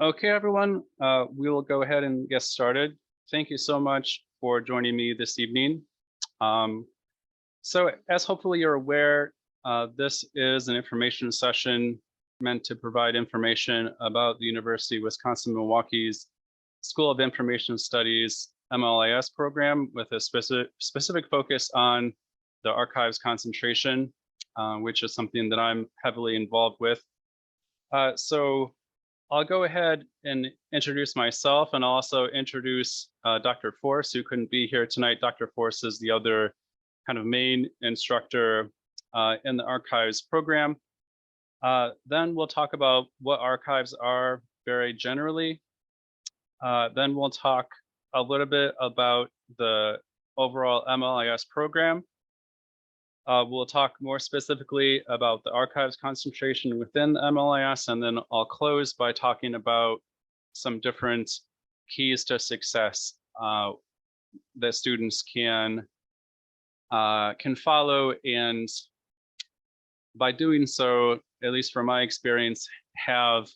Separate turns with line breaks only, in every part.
Okay, everyone, we will go ahead and get started. Thank you so much for joining me this evening. So as hopefully you're aware, this is an information session meant to provide information about the University of Wisconsin-Milwaukee's School of Information Studies MLIS program with a specific focus on the archives concentration, which is something that I'm heavily involved with. So I'll go ahead and introduce myself, and I'll also introduce Dr. Force, who couldn't be here tonight. Dr. Force is the other kind of main instructor in the archives program. Then we'll talk about what archives are very generally. Then we'll talk a little bit about the overall MLIS program. We'll talk more specifically about the archives concentration within the MLIS, and then I'll close by talking about some different keys to success that students can follow, and by doing so, at least from my experience, have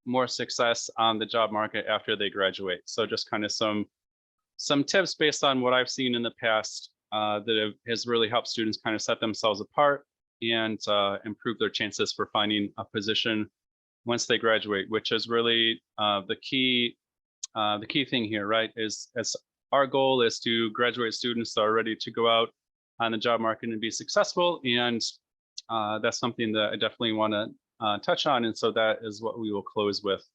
more success on the job market after they graduate. So just kind of some tips based on what I've seen in the past that has really helped students kind of set themselves apart and improve their chances for finding a position once they graduate, which is really the key thing here, right? Is as our goal is to graduate students that are ready to go out on the job market and be successful, and that's something that I definitely want to touch on, and so that is what we will close with.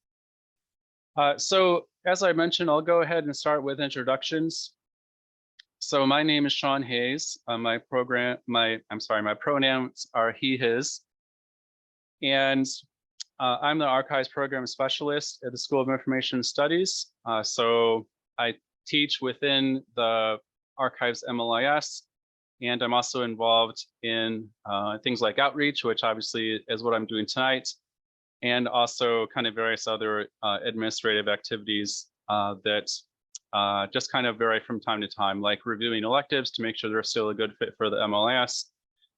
So as I mentioned, I'll go ahead and start with introductions. So my name is Sean Hayes. My pronouns are he, his, and I'm the archives program specialist at the School of Information Studies. So I teach within the archives MLIS, and I'm also involved in things like outreach, which obviously is what I'm doing tonight, and also kind of various other administrative activities that just kind of vary from time to time, like reviewing electives to make sure they're still a good fit for the MLIS,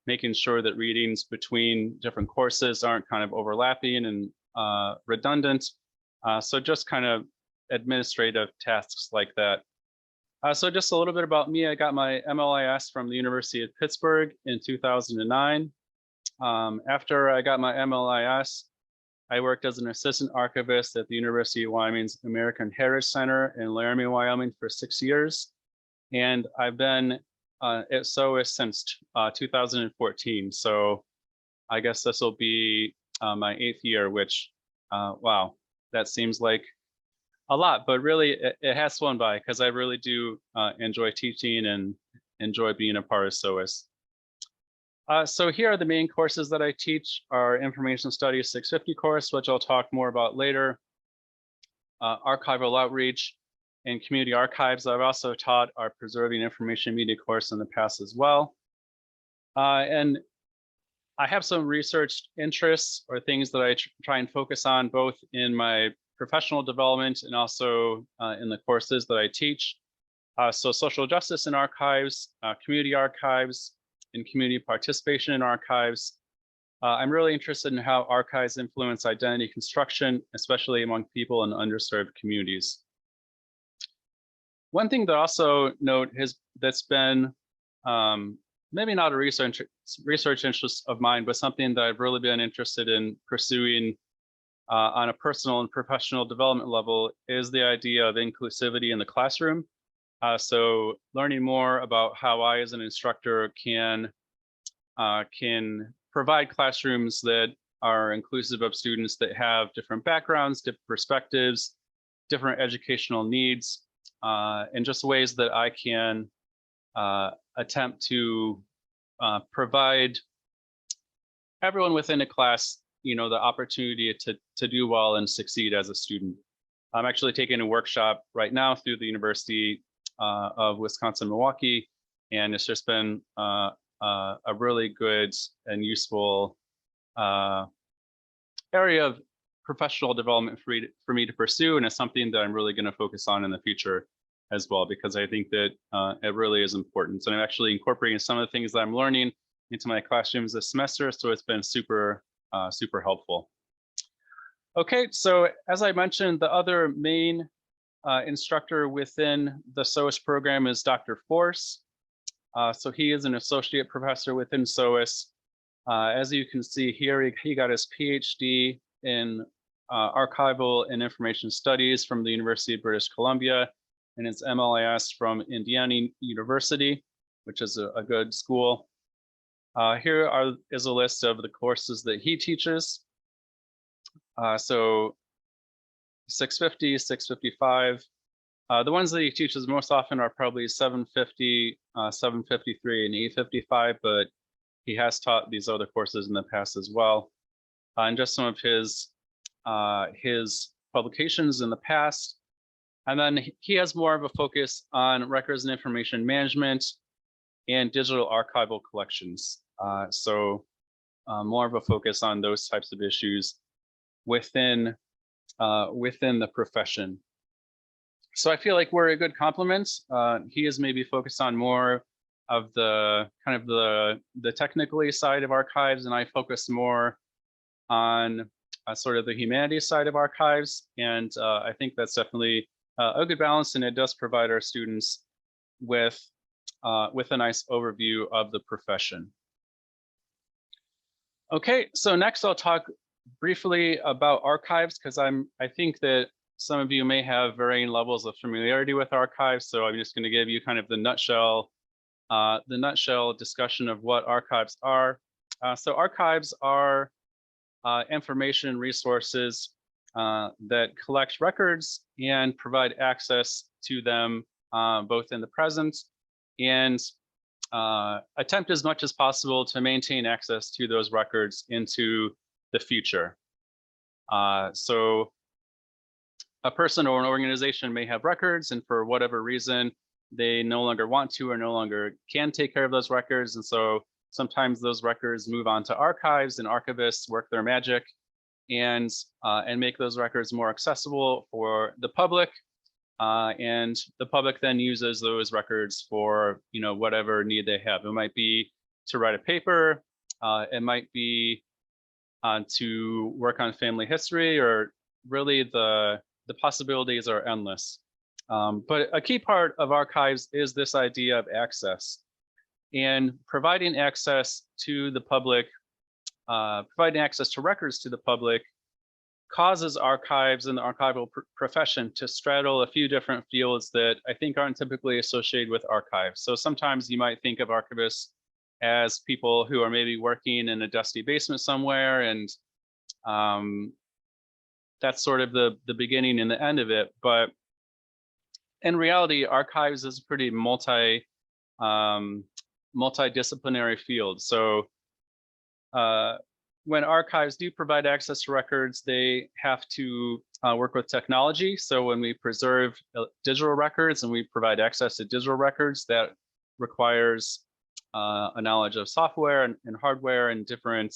making sure that readings between different courses aren't kind of overlapping and redundant. So just kind of administrative tasks like that. So just a little bit about me. I got my MLIS from the University of Pittsburgh in 2009. After I got my MLIS, I worked as an assistant archivist at the University of Wyoming's American Heritage Center in Laramie, Wyoming for 6 years. And I've been at SOAS since 2014. So I guess this will be my 8th year, which, wow, that seems like a lot, but really it has flown by because I really do enjoy teaching and enjoy being a part of SOAS. So here are the main courses that I teach. Our Information Studies 650 course, which I'll talk more about later, archival outreach and community archives. I've also taught our Preserving Information Media course in the past as well. And I have some research interests or things that I try and focus on both in my professional development and also in the courses that I teach. So social justice in archives, community archives, and community participation in archives. I'm really interested in how archives influence identity construction, especially among people in underserved communities. One thing that I also note that's been maybe not a research interest of mine, but something that I've really been interested in pursuing on a personal and professional development level is the idea of inclusivity in the classroom. So learning more about how I, as an instructor, can provide classrooms that are inclusive of students that have different backgrounds, different perspectives, different educational needs, and just ways that I can attempt to provide everyone within a class, the opportunity to do well and succeed as a student. I'm actually taking a workshop right now through the University of Wisconsin-Milwaukee, and it's just been a really good and useful area of professional development for me to pursue, and it's something that I'm really going to focus on in the future as well, because I think that it really is important. And I'm actually incorporating some of the things that I'm learning into my classrooms this semester, so it's been super helpful. Okay, so as I mentioned, the other main instructor within the SOAS program is Dr. Force. So he is an associate professor within SOAS. As you can see here, he got his PhD in archival and information studies from the University of British Columbia, and his MLIS from Indiana University, which is a good school. Here is a list of the courses that he teaches. So 650, 655. The ones that he teaches most often are probably 750, 753, and 855, but he has taught these other courses in the past as well. And just some of his publications in the past. And then he has more of a focus on records and information management and digital archival collections. So more of a focus on those types of issues within the profession. So I feel like we're a good complement. He is maybe focused on more of the kind of the technically side of archives, and I focus more on sort of the humanities side of archives. And I think that's definitely a good balance, and it does provide our students with a nice overview of the profession. Okay, so next I'll talk briefly about archives, because I think that some of you may have varying levels of familiarity with archives. So I'm just going to give you kind of the nutshell discussion of what archives are. So archives are information resources that collect records and provide access to them both in the present and attempt as much as possible to maintain access to those records into the future. So a person or an organization may have records, and for whatever reason, they no longer want to or no longer can take care of those records. And so sometimes those records move on to archives, and archivists work their magic and make those records more accessible for the public. And the public then uses those records for whatever need they have. It might be to write a paper, it might be to work on family history, or really the possibilities are endless. But a key part of archives is this idea of access, and providing access to the public, providing access to records to the public causes archives and the archival profession to straddle a few different fields that I think aren't typically associated with archives. So sometimes you might think of archivists as people who are maybe working in a dusty basement somewhere, and that's sort of the beginning and the end of it. But in reality, archives is a pretty multidisciplinary field. So when archives do provide access to records, they have to work with technology. So when we preserve digital records and we provide access to digital records, that requires a knowledge of software and hardware and different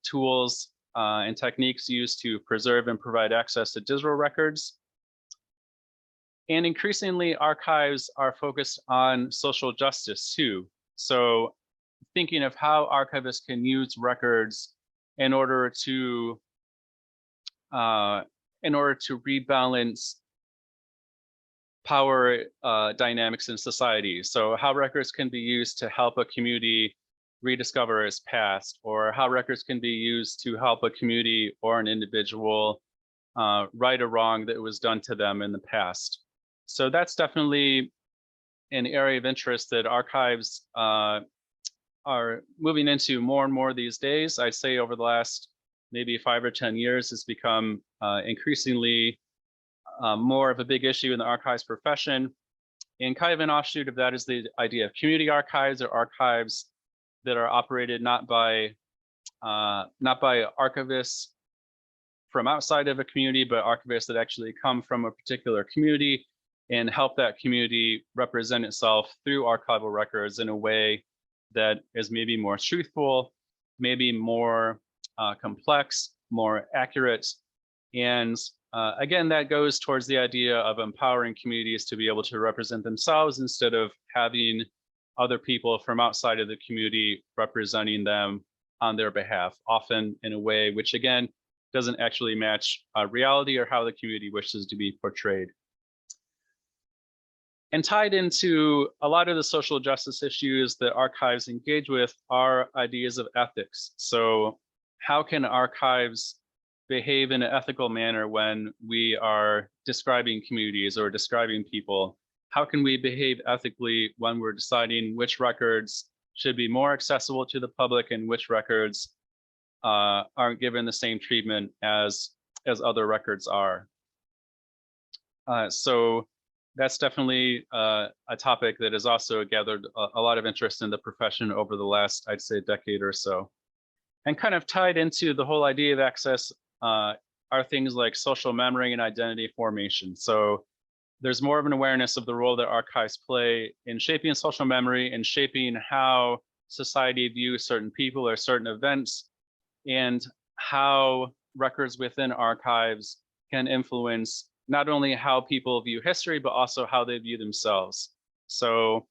tools and techniques used to preserve and provide access to digital records. And increasingly, archives are focused on social justice too. So thinking of how archivists can use records in order to rebalance power dynamics in society. So how records can be used to help a community rediscover its past, or how records can be used to help a community or an individual right a wrong that was done to them in the past. So that's definitely an area of interest that archives are moving into more and more these days. I'd say over the last maybe 5 or 10 years, it's become increasingly more of a big issue in the archives profession. And kind of an offshoot of that is the idea of community archives, or archives that are operated not by archivists from outside of a community, but archivists that actually come from a particular community and help that community represent itself through archival records in a way that is maybe more truthful, maybe more complex, more accurate. And again, that goes towards the idea of empowering communities to be able to represent themselves instead of having other people from outside of the community representing them on their behalf, often in a way which, again, doesn't actually match reality or how the community wishes to be portrayed. And tied into a lot of the social justice issues that archives engage with are ideas of ethics. So how can archives behave in an ethical manner when we are describing communities or describing people? How can we behave ethically when we're deciding which records should be more accessible to the public and which records aren't given the same treatment as other records are? So that's definitely a topic that has also gathered a lot of interest in the profession over the last, I'd say, decade or so. And kind of tied into the whole idea of access are things like social memory and identity formation. So there's more of an awareness of the role that archives play in shaping social memory and shaping how society views certain people or certain events, and how records within archives can influence not only how people view history, but also how they view themselves. So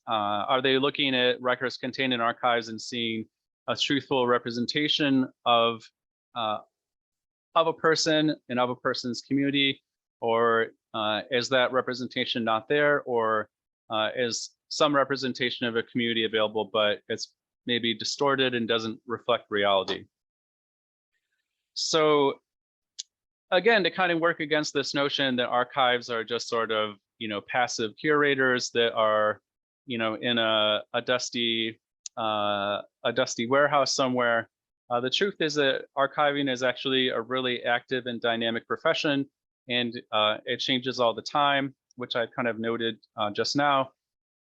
are they looking at records contained in archives and seeing a truthful representation of a person and of a person's community, or is that representation not there, or is some representation of a community available, but it's maybe distorted and doesn't reflect reality? So again, to kind of work against this notion that archives are just sort of, passive curators that are, in a dusty warehouse somewhere. The truth is that archiving is actually a really active and dynamic profession, and it changes all the time, which I kind of noted just now.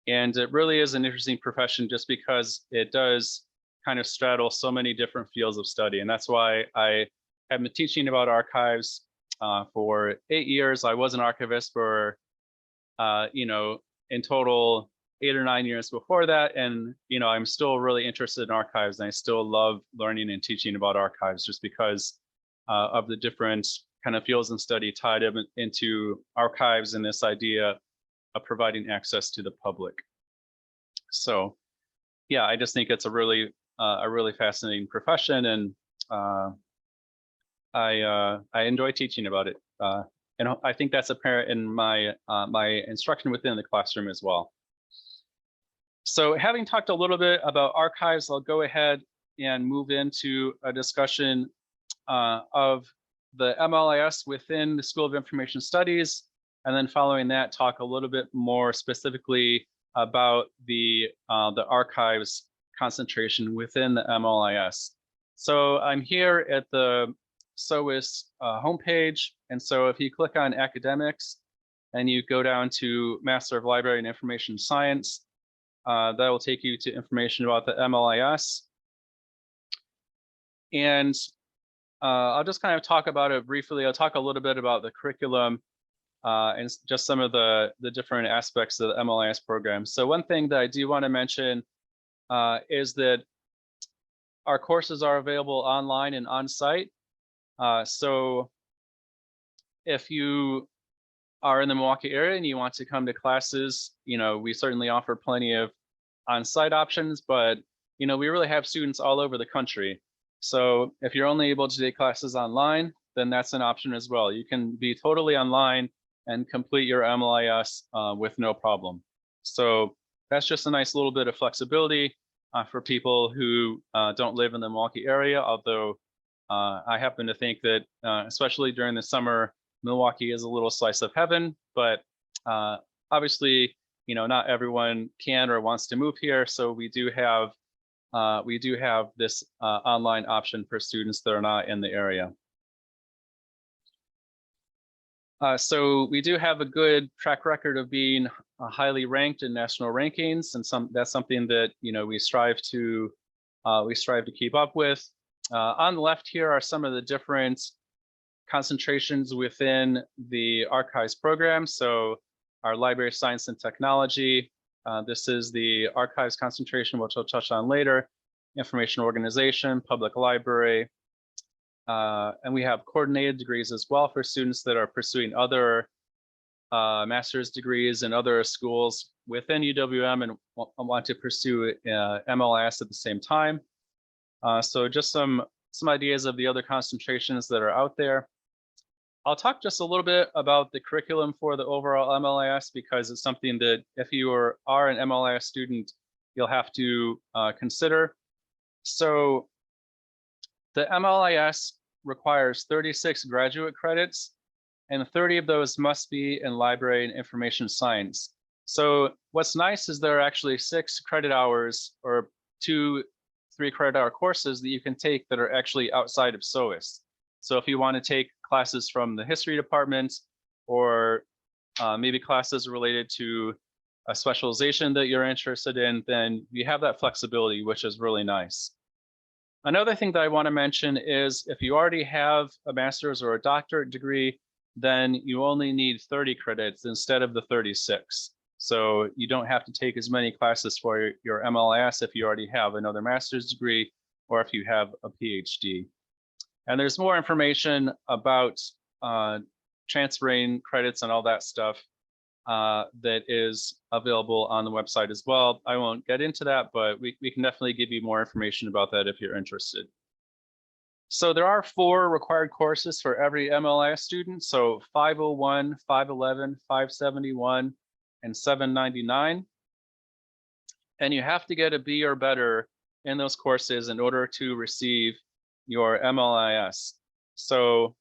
And it really is an interesting profession just because it does kind of straddle so many different fields of study. And that's why I have been teaching about archives for 8 years. I was an archivist for, in total 8 or 9 years before that. And, I'm still really interested in archives, and I still love learning and teaching about archives just because of the different kind of fields of study tied into archives and this idea of providing access to the public. So yeah, I just think it's a really fascinating profession, and I enjoy teaching about it, and I think that's apparent in my my instruction within the classroom as well. So having talked a little bit about archives, I'll go ahead and move into a discussion of the MLIS within the School of Information Studies, and then following that, talk a little bit more specifically about the archives concentration within the MLIS. So I'm here at the SOAS homepage, and so if you click on academics and you go down to Master of Library and Information Science, that will take you to information about the MLIS. And I'll just kind of talk about it briefly. I'll talk a little bit about the curriculum and just some of the different aspects of the MLIS program. So one thing that I do want to mention is that our courses are available online and on-site. So if you are in the Milwaukee area and you want to come to classes, we certainly offer plenty of on-site options, but we really have students all over the country. So if you're only able to take classes online, then that's an option as well. You can be totally online and complete your MLIS with no problem. So that's just a nice little bit of flexibility for people who don't live in the Milwaukee area, although I happen to think that, especially during the summer, Milwaukee is a little slice of heaven, but obviously, not everyone can or wants to move here. So we do have this online option for students that are not in the area. So we do have a good track record of being highly ranked in national rankings, and that's something that we strive to keep up with. On the left here are some of the different concentrations within the archives program. So our library science and technology, this is the archives concentration, which I'll touch on later, information organization, public library, and we have coordinated degrees as well for students that are pursuing other master's degrees in other schools within UWM and want to pursue MLIS at the same time. So just some some ideas of the other concentrations that are out there. I'll talk just a little bit about the curriculum for the overall MLIS, because it's something that if you are an MLIS student, you'll have to consider. So the MLIS requires 36 graduate credits, and 30 of those must be in library and information science. So what's nice is there are actually 6 credit hours or 2 3-credit-hour courses that you can take that are actually outside of SOAS. So if you want to take classes from the history department, or maybe classes related to a specialization that you're interested in, then you have that flexibility, which is really nice. Another thing that I want to mention is if you already have a master's or a doctorate degree, then you only need 30 credits instead of the 36. So you don't have to take as many classes for your MLIS if you already have another master's degree or if you have a PhD. And there's more information about transferring credits and all that stuff that is available on the website as well. I won't get into that, but we can definitely give you more information about that if you're interested. So there are 4 required courses for every MLIS student. So 501, 511, 571, and 799. And you have to get a B or better in those courses in order to receive your MLIS. So,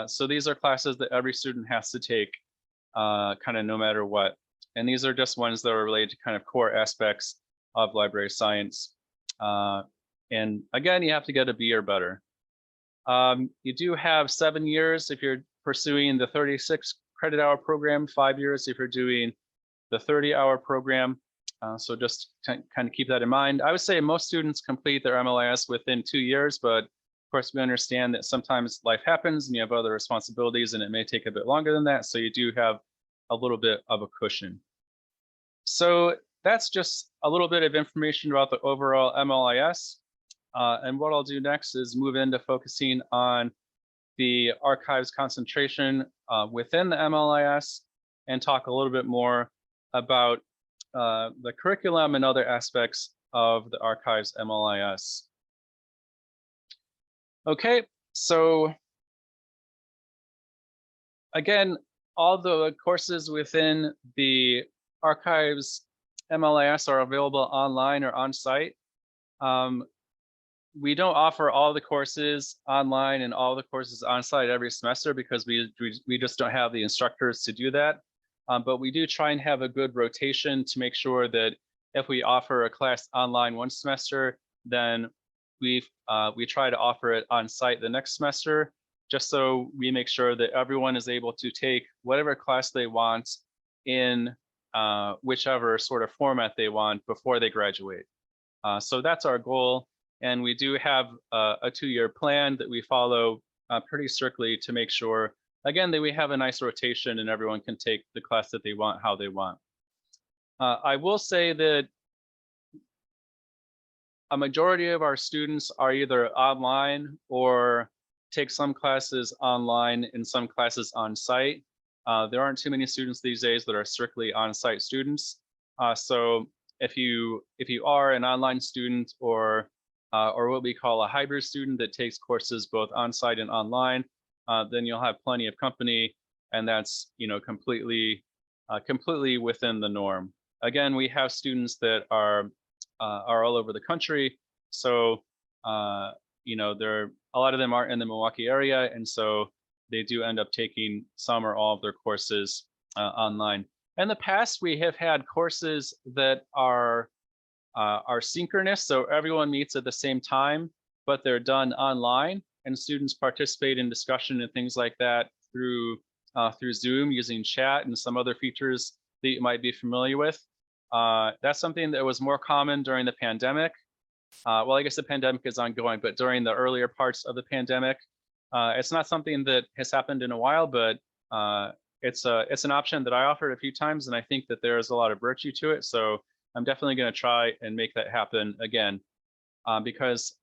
so these are classes that every student has to take kind of no matter what. And these are just ones that are related to kind of core aspects of library science. And again, you have to get a B or better. You do have 7 years if you're pursuing the 36 credit hour program, 5 years if you're doing the 30-hour program. So just kind of keep that in mind. I would say most students complete their MLIS within 2 years, but of course we understand that sometimes life happens and you have other responsibilities and it may take a bit longer than that. So you do have a little bit of a cushion. So that's just a little bit of information about the overall MLIS. And what I'll do next is move into focusing on the archives concentration within the MLIS and talk a little bit more about the curriculum and other aspects of the archives MLIS. Okay, so again, all the courses within the archives MLIS are available online or on site. We don't offer all the courses online and all the courses on site every semester because we just don't have the instructors to do that. But we do try and have a good rotation to make sure that if we offer a class online one semester, then we try to offer it on site the next semester, just so we make sure that everyone is able to take whatever class they want in whichever sort of format they want before they graduate. So that's our goal. And we do have a 2-year plan that we follow pretty strictly to make sure, again, that we have a nice rotation and everyone can take the class that they want, how they want. I will say that a majority of our students are either online or take some classes online and some classes on site. There aren't too many students these days that are strictly on-site students. So if you are an online student or what we call a hybrid student that takes courses both on-site and online, then you'll have plenty of company, and that's completely within the norm. Again, we have students that are all over the country, so a lot of them are in the Milwaukee area, and so they do end up taking some or all of their courses online. In the past, we have had courses that are synchronous, so everyone meets at the same time, but they're done online, and students participate in discussion and things like that through Zoom using chat and some other features that you might be familiar with. That's something that was more common during the pandemic. Well, I guess the pandemic is ongoing, but during the earlier parts of the pandemic, it's not something that has happened in a while, but it's an option that I offered a few times, and I think that there is a lot of virtue to it. So I'm definitely going to try and make that happen again, because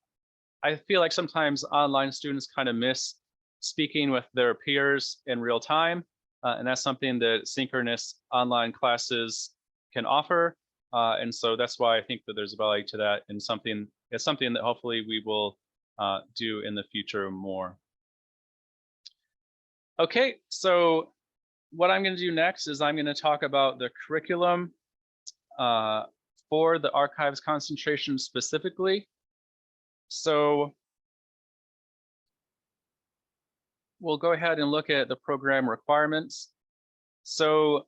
I feel like sometimes online students kind of miss speaking with their peers in real time, and that's something that synchronous online classes can offer. And so that's why I think that there's value to that, and it's something that hopefully we will do in the future more. Okay, so what I'm going to do next is I'm going to talk about the curriculum for the archives concentration specifically. So we'll go ahead and look at the program requirements. So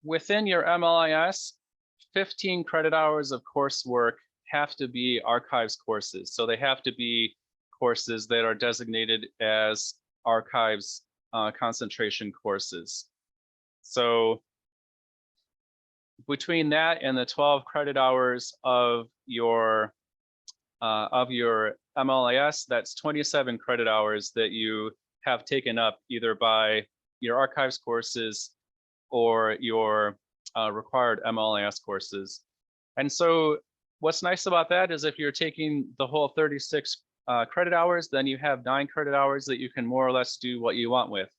within your MLIS, 15 credit hours of coursework have to be archives courses. So they have to be courses that are designated as archives concentration courses. So between that and the 12 credit hours of your MLIS, that's 27 credit hours that you have taken up either by your archives courses or your required MLIS courses. And so what's nice about that is if you're taking the whole 36 credit hours, then you have 9 credit hours that you can more or less do what you want with.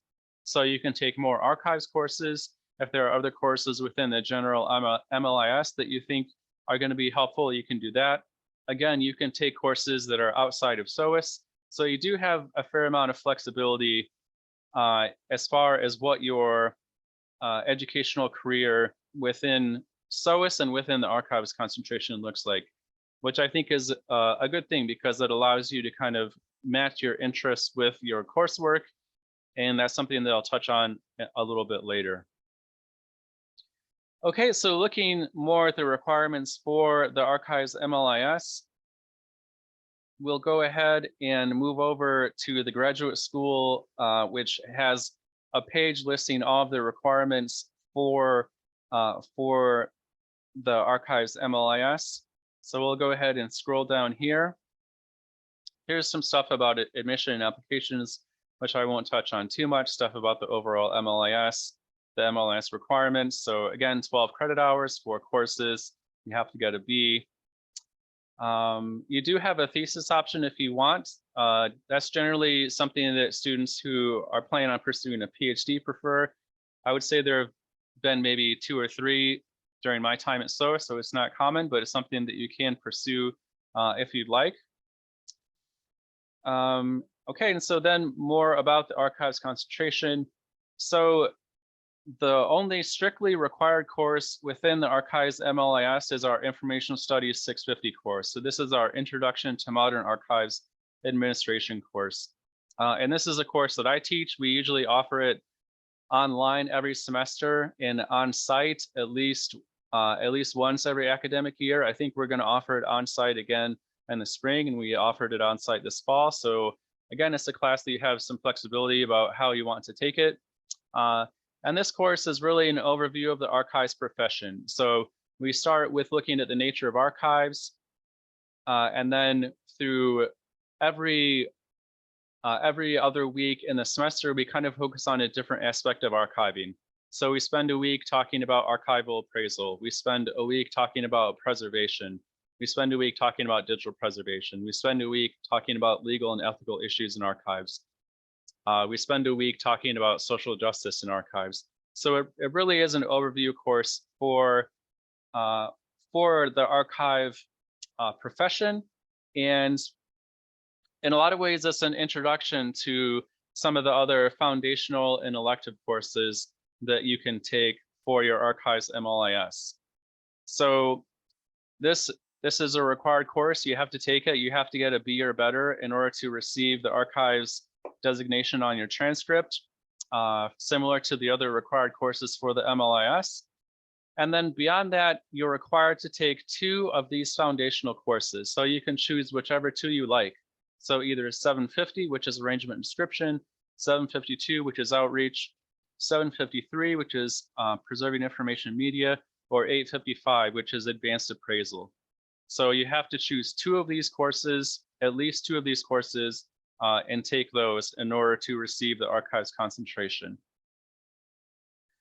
So you can take more archives courses. If there are other courses within the general MLIS that you think are going to be helpful, you can do that. Again, you can take courses that are outside of SOAS. So you do have a fair amount of flexibility as far as what your educational career within SOAS and within the archives concentration looks like, which I think is a good thing because it allows you to kind of match your interests with your coursework. And that's something that I'll touch on a little bit later. Okay, so looking more at the requirements for the archives MLIS, we'll go ahead and move over to the graduate school, which has a page listing all of the requirements for the archives MLIS. So we'll go ahead and scroll down here. Here's some stuff about admission and applications, which I won't touch on too much, stuff about the overall MLIS, the MLIS requirements. So again, 12 credit hours for courses. You have to get a B. You do have a thesis option if you want. That's generally something that students who are planning on pursuing a PhD prefer. I would say there have been maybe 2 or 3 during my time at SOAS, so it's not common, but it's something that you can pursue if you'd like. Okay, and so then more about the archives concentration. So the only strictly required course within the archives MLIS is our Information Studies 650 course. So this is our Introduction to Modern Archives Administration course. And this is a course that I teach. We usually offer it online every semester and on site at least once every academic year. I think we're going to offer it on site again in the spring, and we offered it on site this fall. So again, it's a class that you have some flexibility about how you want to take it. And this course is really an overview of the archives profession. So we start with looking at the nature of archives, and then through every other week in the semester, we kind of focus on a different aspect of archiving. So we spend a week talking about archival appraisal. We spend a week talking about preservation. We spend a week talking about digital preservation. We spend a week talking about legal and ethical issues in archives. We spend a week talking about social justice in archives. So it really is an overview course for the archive profession. And in a lot of ways, it's an introduction to some of the other foundational and elective courses that you can take for your archives MLIS. So this is a required course. You have to take it. You have to get a B or better in order to receive the archives designation on your transcript, similar to the other required courses for the MLIS. And then beyond that, you're required to take 2 of these foundational courses. So you can choose whichever 2 you like. So either 750, which is arrangement and description, 752, which is outreach, 753, which is preserving information media, or 855, which is advanced appraisal. So you have to choose 2 of these courses, at least 2 of these courses, and take those in order to receive the archives concentration.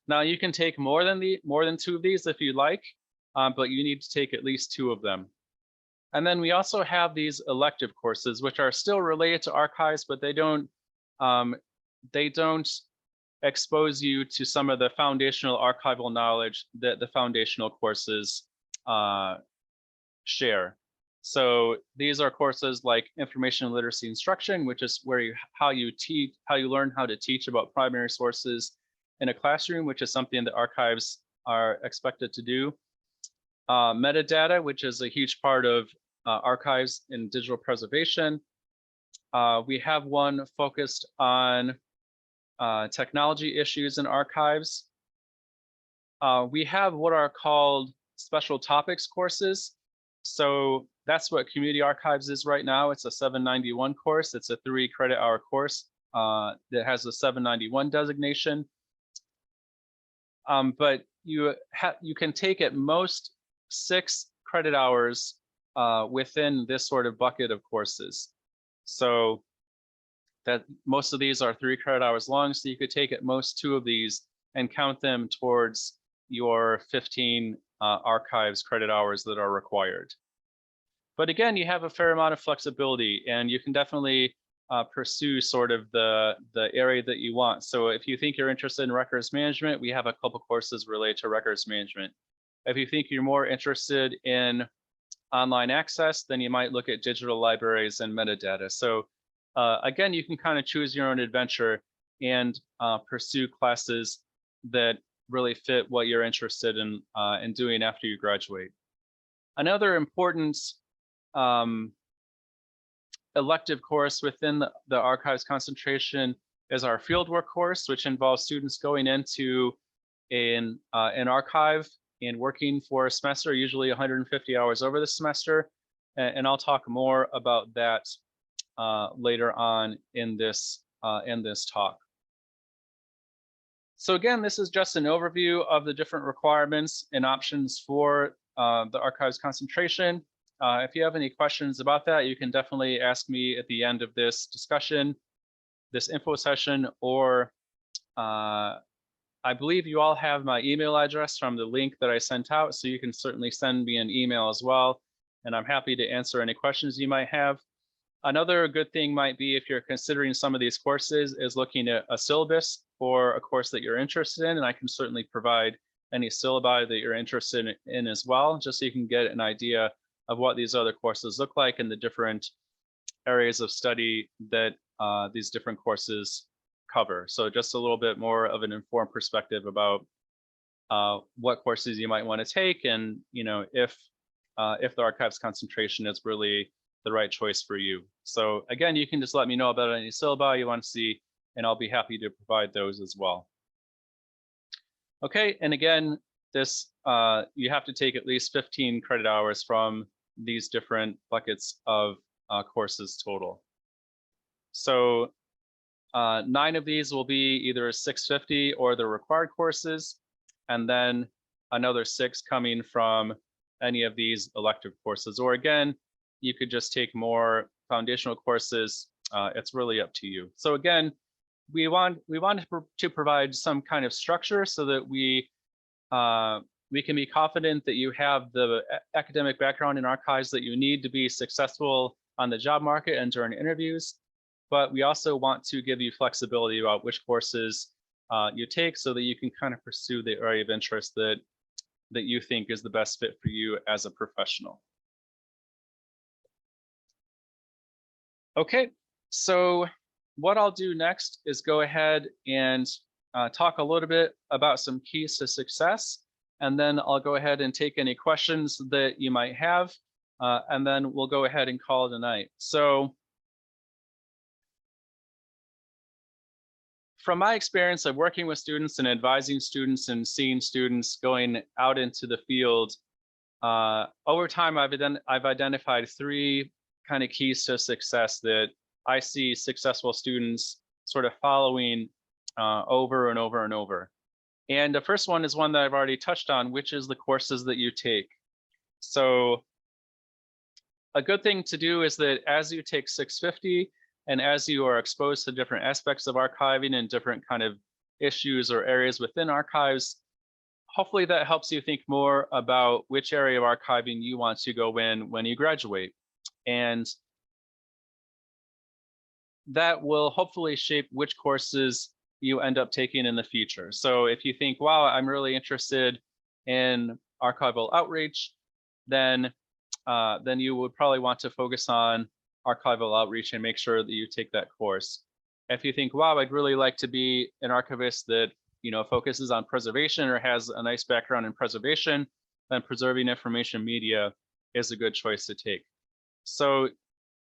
Now you can take more than 2 of these if you like, but you need to take at least 2 of them. And then we also have these elective courses, which are still related to archives, but they don't expose you to some of the foundational archival knowledge that the foundational courses share. So these are courses like information literacy instruction, which is where how you learn how to teach about primary sources in a classroom, which is something that archives are expected to do. Metadata, which is a huge part of archives in digital preservation. We have one focused on technology issues in archives. We have what are called special topics courses. So that's what community archives is right now. It's a 791 course. It's a 3 credit hour course that has a 791 designation. But you can take at most 6 credit hours within this sort of bucket of courses. So that most of these are 3 credit hours long. So you could take at most 2 of these and count them towards your 15 archives credit hours that are required. But again, you have a fair amount of flexibility, and you can definitely pursue sort of the area that you want. So if you think you're interested in records management, we have a couple courses related to records management. If you think you're more interested in online access, then you might look at digital libraries and metadata. So again, you can kind of choose your own adventure and pursue classes that really fit what you're interested in doing after you graduate. Another important elective course within the archives concentration is our fieldwork course, which involves students going into an archive and working for a semester, usually 150 hours over the semester. And I'll talk more about that later on in this talk. So again, this is just an overview of the different requirements and options for the archives concentration. If you have any questions about that, you can definitely ask me at the end of this discussion, this info session, or I believe you all have my email address from the link that I sent out, so you can certainly send me an email as well, and I'm happy to answer any questions you might have. Another good thing might be, if you're considering some of these courses, is looking at a syllabus for a course that you're interested in, and I can certainly provide any syllabi that you're interested in as well, just so you can get an idea of what these other courses look like and the different areas of study that these different courses cover. So just a little bit more of an informed perspective about what courses you might want to take, and if the archives concentration is really the right choice for you. So again, you can just let me know about any syllabi you want to see, and I'll be happy to provide those as well. Okay, and again, this you have to take at least 15 credit hours from these different buckets of courses total. So 9 of these will be either 650 or the required courses, and then another 6 coming from any of these elective courses. Or again, you could just take more foundational courses. It's really up to you. So again, we want to provide some kind of structure so that we can be confident that you have the academic background in archives that you need to be successful on the job market and during interviews. But we also want to give you flexibility about which courses you take, so that you can kind of pursue the area of interest that you think is the best fit for you as a professional. Okay, so what I'll do next is go ahead and talk a little bit about some keys to success, and then I'll go ahead and take any questions that you might have, and then we'll go ahead and call it a night. So from my experience of working with students and advising students and seeing students going out into the field, over time I've identified 3 kind of keys to success that I see successful students sort of following over and over and over. And the first one is one that I've already touched on, which is the courses that you take. So a good thing to do is that as you take 650 and as you are exposed to different aspects of archiving and different kind of issues or areas within archives, hopefully that helps you think more about which area of archiving you want to go in when you graduate. And that will hopefully shape which courses you end up taking in the future. So if you think, wow, I'm really interested in archival outreach, then then you would probably want to focus on archival outreach and make sure that you take that course. If you think, wow, I'd really like to be an archivist that focuses on preservation or has a nice background in preservation, then preserving information media is a good choice to take. So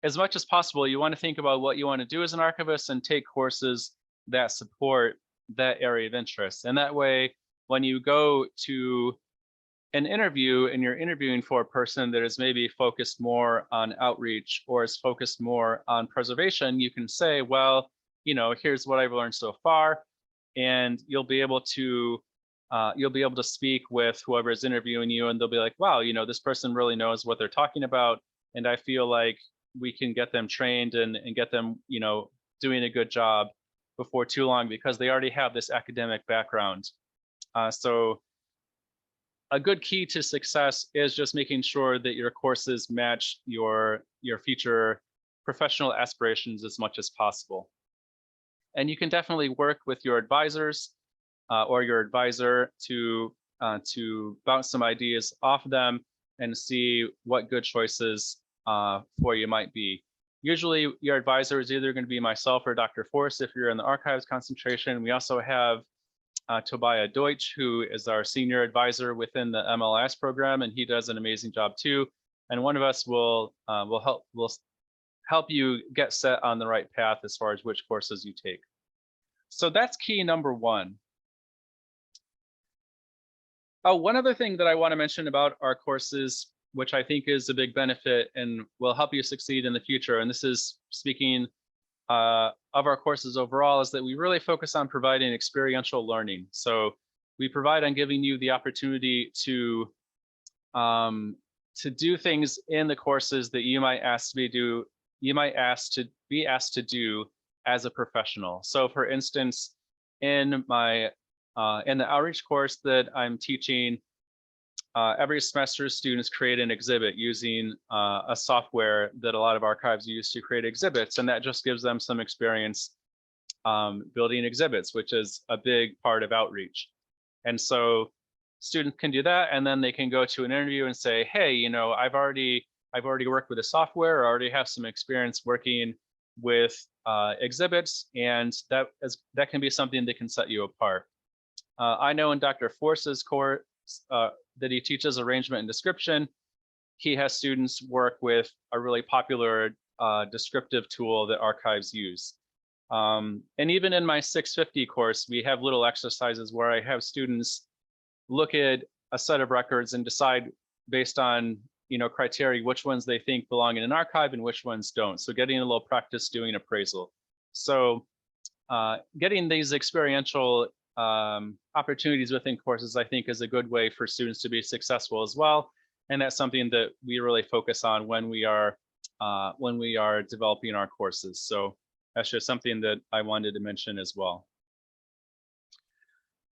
as much as possible, you want to think about what you want to do as an archivist and take courses that support that area of interest. And that way, when you go to an interview and you're interviewing for a person that is maybe focused more on outreach or is focused more on preservation, you can say, well, here's what I've learned so far. And you'll be able to speak with whoever is interviewing you, and they'll be like, wow, this person really knows what they're talking about. And I feel like we can get them trained and get them, doing a good job before too long because they already have this academic background. So a good key to success is just making sure that your courses match your future professional aspirations as much as possible. And you can definitely work with your advisors or your advisor to bounce some ideas off them and see what good choices for you might be. Usually your advisor is either going to be myself or Dr. Force if you're in the archives concentration. We also have Tobias Deutsch, who is our senior advisor within the MLIS program, and he does an amazing job too. And one of us will help you get set on the right path as far as which courses you take. So that's key number one. Oh, one other thing that I want to mention about our courses, which I think is a big benefit and will help you succeed in the future, and this is speaking of our courses overall, is that we really focus on providing experiential learning. So we provide on giving you the opportunity to do things in the courses that you might ask to be asked to do as a professional. So for instance, in my in the outreach course that I'm teaching, every semester students create an exhibit using a software that a lot of archives use to create exhibits, and that just gives them some experience building exhibits, which is a big part of outreach. And so students can do that, and then they can go to an interview and say, hey, I've already worked with a software, or already have some experience working with exhibits, and that can be something that can set you apart. I know in Dr. Force's course that he teaches arrangement and description, he has students work with a really popular descriptive tool that archives use. And even in my 650 course, we have little exercises where I have students look at a set of records and decide based on criteria which ones they think belong in an archive and which ones don't. So getting a little practice doing appraisal. So getting these experiential opportunities within courses, I think, is a good way for students to be successful as well. And that's something that we really focus on when we are developing our courses. So that's just something that I wanted to mention as well.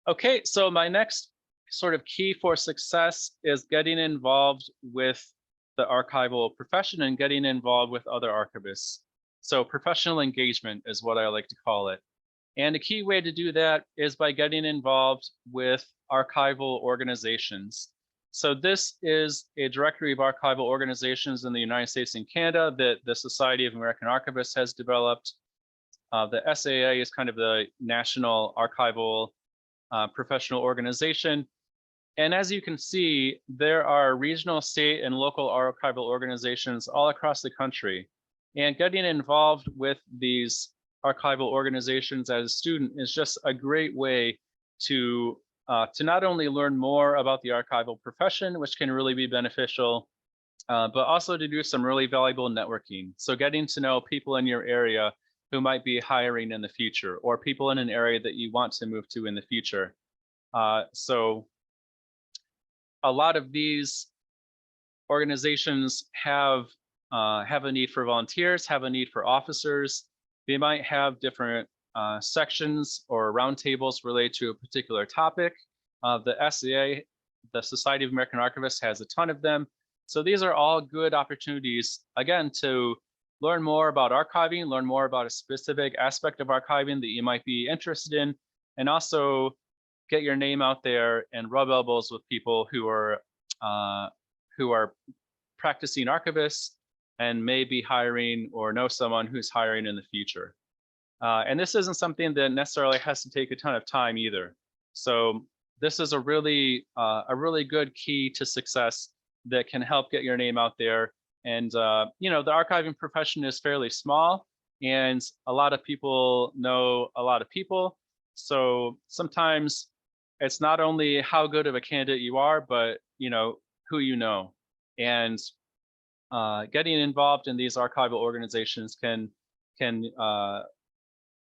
Okay, so my next sort of key for success is getting involved with the archival profession and getting involved with other archivists. So professional engagement is what I like to call it. And a key way to do that is by getting involved with archival organizations. So this is a directory of archival organizations in the United States and Canada that the Society of American Archivists has developed. The SAA is kind of the national archival professional organization. And as you can see, there are regional, state, and local archival organizations all across the country. And getting involved with these archival organizations as a student is just a great way to not only learn more about the archival profession, which can really be beneficial, but also to do some really valuable networking. So getting to know people in your area who might be hiring in the future, or people in an area that you want to move to in the future. So a lot of these organizations have a need for volunteers, have a need for officers. They might have different sections or roundtables related to a particular topic. The SAA, the Society of American Archivists, has a ton of them. So these are all good opportunities, again, to learn more about archiving, learn more about a specific aspect of archiving that you might be interested in, and also get your name out there and rub elbows with people who are practicing archivists and may be hiring or know someone who's hiring in the future. And this isn't something that necessarily has to take a ton of time either. So this is a really good key to success that can help get your name out there. And you know, the archiving profession is fairly small, and a lot of people know a lot of people. So sometimes it's not only how good of a candidate you are, but you know, who you know. And getting involved in these archival organizations can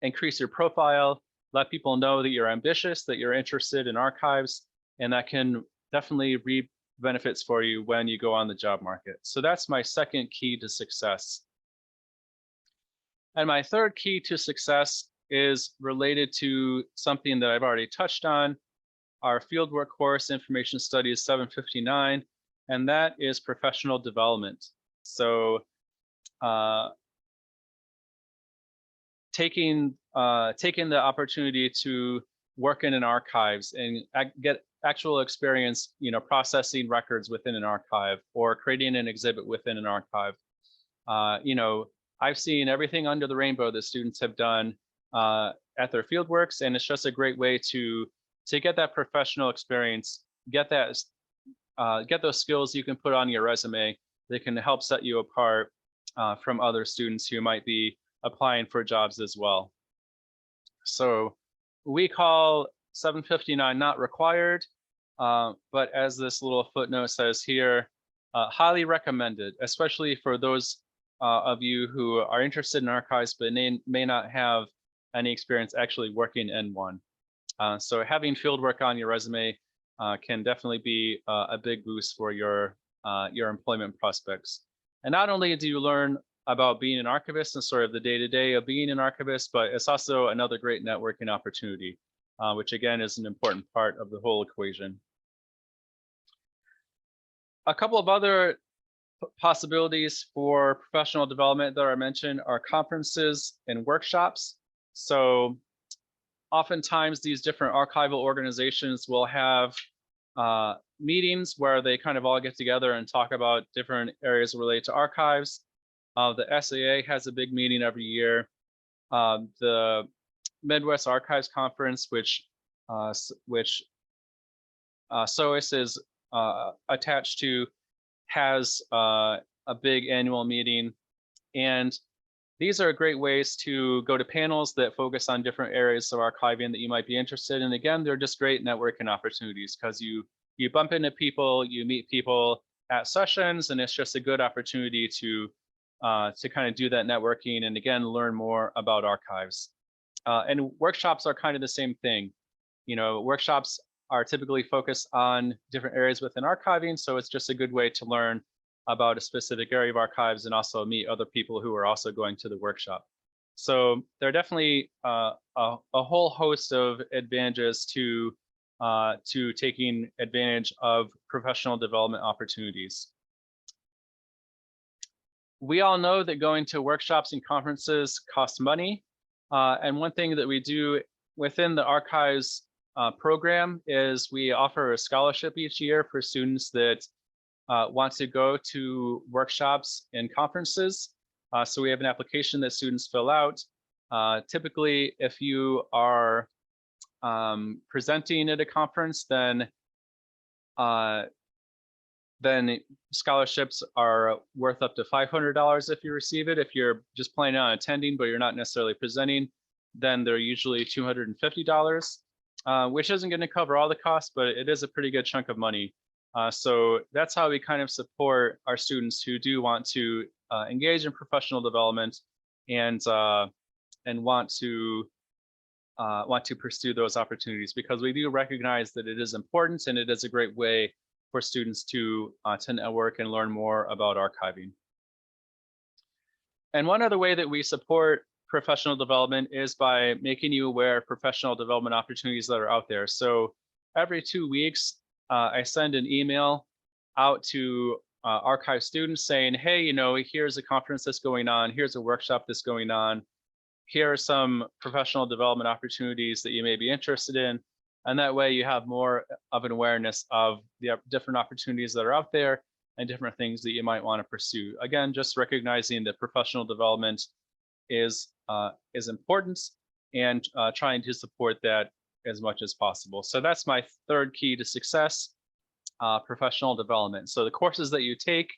increase your profile, let people know that you're ambitious, that you're interested in archives, and that can definitely reap benefits for you when you go on the job market. So that's my second key to success. And my third key to success is related to something that I've already touched on, our fieldwork course, Information Studies 759, and that is professional development. So taking the opportunity to work in an archives and get actual experience, you know, processing records within an archive or creating an exhibit within an archive. You know, I've seen everything under the rainbow that students have done at their fieldworks, and it's just a great way to get that professional experience, get those skills you can put on your resume that can help set you apart from other students who might be applying for jobs as well. So we call 759 not required, but as this little footnote says here, highly recommended, especially for those of you who are interested in archives but may not have any experience actually working in one. So having fieldwork on your resume can definitely be a big boost for your employment prospects. And not only do you learn about being an archivist and sort of the day-to-day of being an archivist, but it's also another great networking opportunity, which again is an important part of the whole equation. A couple of other possibilities for professional development that I mentioned are conferences and workshops. So oftentimes these different archival organizations will have meetings where they kind of all get together and talk about different areas related to archives. The SAA has a big meeting every year. The Midwest Archives Conference, which SOAS is attached to, has a big annual meeting. And these are great ways to go to panels that focus on different areas of archiving that you might be interested in. Again, they're just great networking opportunities because you bump into people, you meet people at sessions, and it's just a good opportunity to kind of do that networking and again learn more about archives. And workshops are kind of the same thing. You know, workshops are typically focused on different areas within archiving, so it's just a good way to learn about a specific area of archives and also meet other people who are also going to the workshop. So there are definitely a whole host of advantages to taking advantage of professional development opportunities. We all know that going to workshops and conferences costs money. And one thing that we do within the archives program is we offer a scholarship each year for students that want to go to workshops and conferences. So we have an application that students fill out. Typically, if you are presenting at a conference, then scholarships are worth up to $500 if you receive it. If you're just planning on attending, but you're not necessarily presenting, then they're usually $250, which isn't going to cover all the costs, but it is a pretty good chunk of money. So that's how we kind of support our students who do want to engage in professional development and want to pursue those opportunities, because we do recognize that it is important and it is a great way for students to network and learn more about archiving. And one other way that we support professional development is by making you aware of professional development opportunities that are out there. So every 2 weeks, I send an email out to archive students saying, hey, you know, here's a conference that's going on, here's a workshop that's going on, here are some professional development opportunities that you may be interested in. And that way you have more of an awareness of the different opportunities that are out there. and different things that you might want to pursue. Again, just recognizing that professional development is important, and trying to support that as much as possible. So that's my third key to success, professional development. So the courses that you take,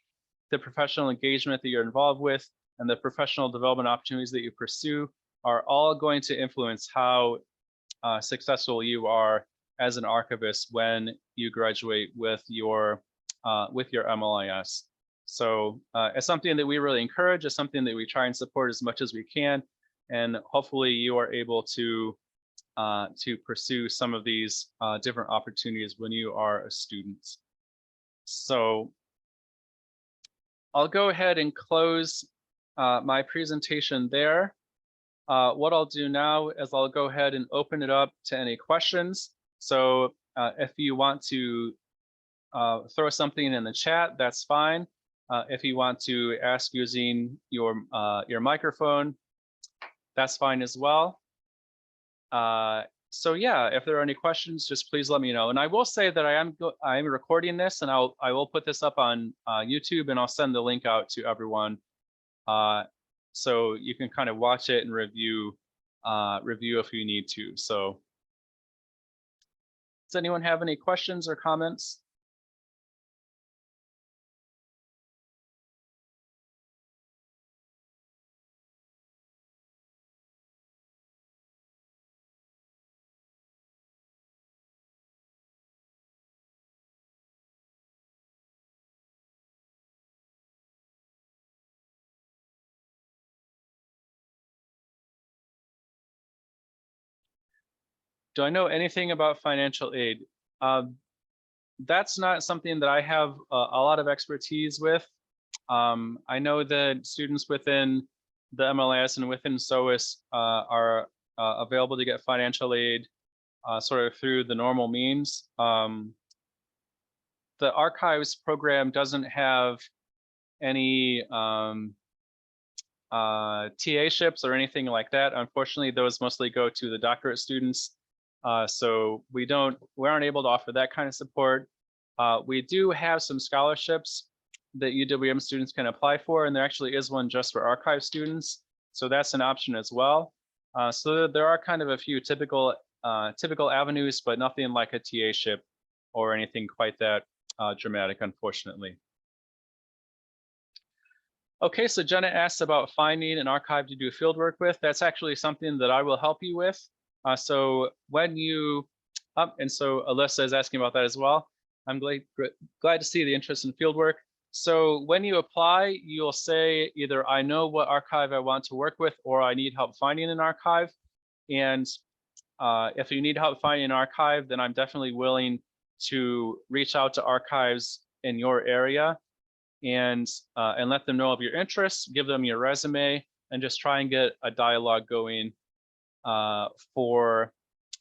the professional engagement that you're involved with, and the professional development opportunities that you pursue are all going to influence how successful you are as an archivist when you graduate with your MLIS. So it's something that we really encourage. It's something that we try and support as much as we can, and hopefully you are able to pursue some of these different opportunities when you are a student. So I'll go ahead and close my presentation there. What I'll do now is I'll go ahead and open it up to any questions. So if you want to throw something in the chat, that's fine. If you want to ask using your microphone, that's fine as well. So yeah, if there are any questions, just please let me know. And I will say that I am recording this, and I will put this up on YouTube, and I'll send the link out to everyone, so you can kind of watch it and review if you need to. So does anyone have any questions or comments? Do I know anything about financial aid? That's not something that I have a lot of expertise with. I know that students within the MLIS and within SOAS are available to get financial aid sort of through the normal means. The archives program doesn't have any TA-ships or anything like that. Unfortunately, those mostly go to the doctorate students. So we aren't able to offer that kind of support. We do have some scholarships that UWM students can apply for, and there actually is one just for archive students. So that's an option as well. So there are kind of a few typical avenues, but nothing like a TA-ship or anything quite that dramatic, unfortunately. Okay, so Jenna asked about finding an archive to do field work with. That's actually something that I will help you with. So when you, and so Alyssa is asking about that as well. I'm glad to see the interest in field work. So when you apply, you'll say either I know what archive I want to work with, or I need help finding an archive. And if you need help finding an archive, then I'm definitely willing to reach out to archives in your area and let them know of your interests, give them your resume, and just try and get a dialogue going for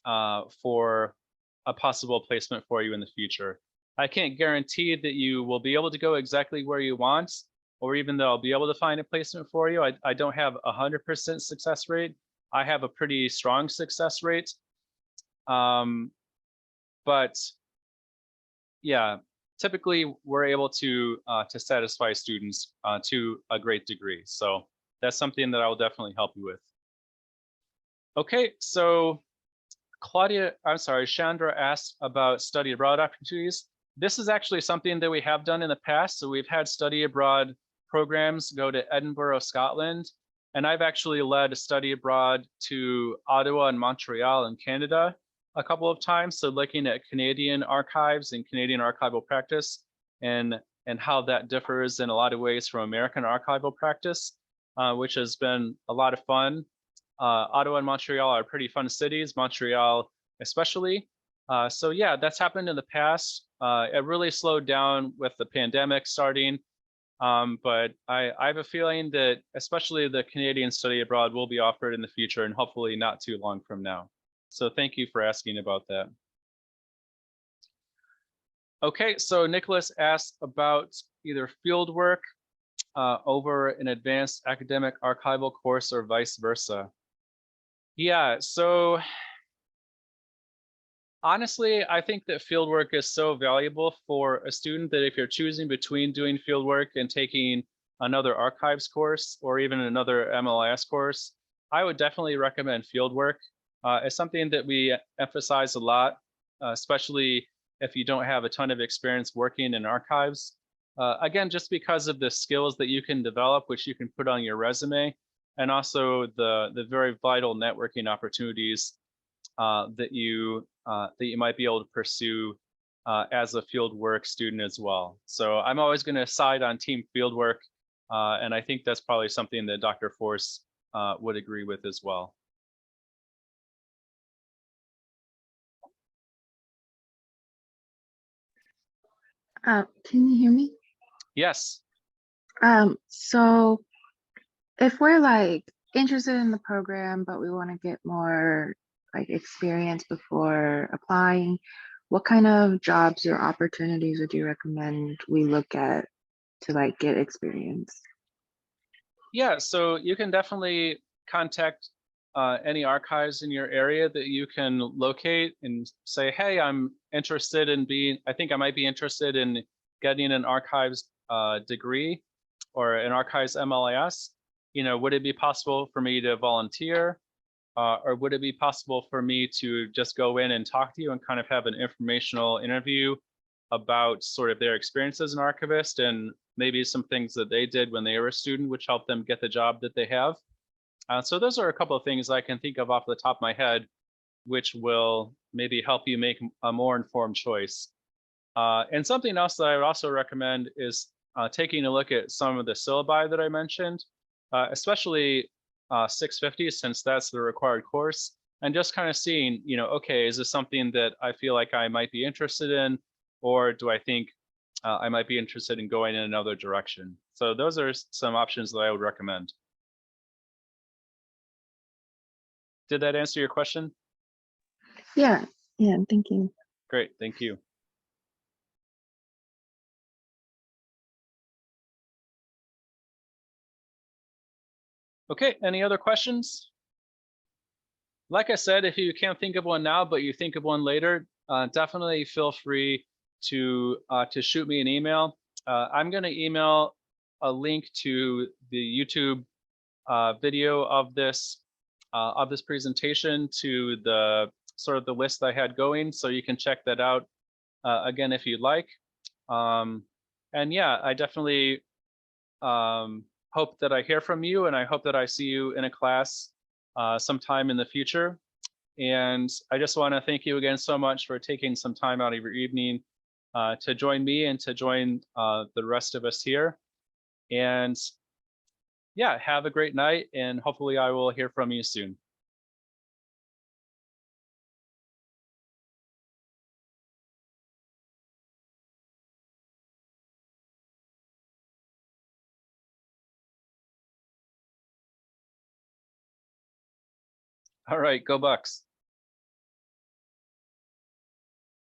a possible placement for you in the future. I can't guarantee that you will be able to go exactly where you want, or even that I'll be able to find a placement for you. I don't have 100% success rate. I have a pretty strong success rate. But yeah, typically we're able to satisfy students to a great degree. So that's something that I will definitely help you with. Okay, so Chandra asked about study abroad opportunities. This is actually something that we have done in the past. So we've had study abroad programs go to Edinburgh, Scotland, and I've actually led a study abroad to Ottawa and Montreal in Canada a couple of times. So looking at Canadian archives and Canadian archival practice, and how that differs in a lot of ways from American archival practice, which has been a lot of fun. Ottawa and Montreal are pretty fun cities, Montreal especially. So yeah, that's happened in the past. It really slowed down with the pandemic starting, but I have a feeling that especially the Canadian study abroad will be offered in the future, and hopefully not too long from now. So thank you for asking about that. Okay, so Nicholas asked about either field work over an advanced academic archival course or vice versa. Yeah, so Honestly, I think that fieldwork is so valuable for a student that if you're choosing between doing fieldwork and taking another archives course or even another MLIS course, I would definitely recommend fieldwork. It's something that we emphasize a lot, especially if you don't have a ton of experience working in archives. Again, just because of the skills that you can develop, which you can put on your resume, and also the very vital networking opportunities that you might be able to pursue as a fieldwork student as well. So I'm always going to side on team fieldwork, and I think that's probably something that Dr. Force would agree with as well.
Can you hear me?
Yes.
So if we're like interested in the program, but we want to get more like experience before applying, what kind of jobs or opportunities would you recommend we look at to like get experience?
Yeah, so you can definitely contact any archives in your area that you can locate and say, hey, I think I might be interested in getting an archives degree or an archives MLIS. You know, would it be possible for me to volunteer? Or would it be possible for me to just go in and talk to you and kind of have an informational interview about sort of their experience as an archivist and maybe some things that they did when they were a student, which helped them get the job that they have? So those are a couple of things I can think of off the top of my head, which will maybe help you make a more informed choice. And something else that I would also recommend is taking a look at some of the syllabi that I mentioned, especially 650, since that's the required course, and just kind of seeing, you know, okay, is this something that I feel like I might be interested in, or do I think I might be interested in going in another direction? So those are some options that I would recommend. Did that answer your question?
Yeah, thank you.
Great, thank you. Okay, any other questions? Like I said, if you can't think of one now, but you think of one later, definitely feel free to shoot me an email. I'm going to email a link to the YouTube video of this presentation to the sort of the list I had going, so you can check that out again if you'd like. And yeah, I definitely hope that I hear from you, and I hope that I see you in a class sometime in the future. And I just want to thank you again so much for taking some time out of your evening to join me and to join the rest of us here. And yeah, have a great night, and hopefully I will hear from you soon. All right, go Bucks.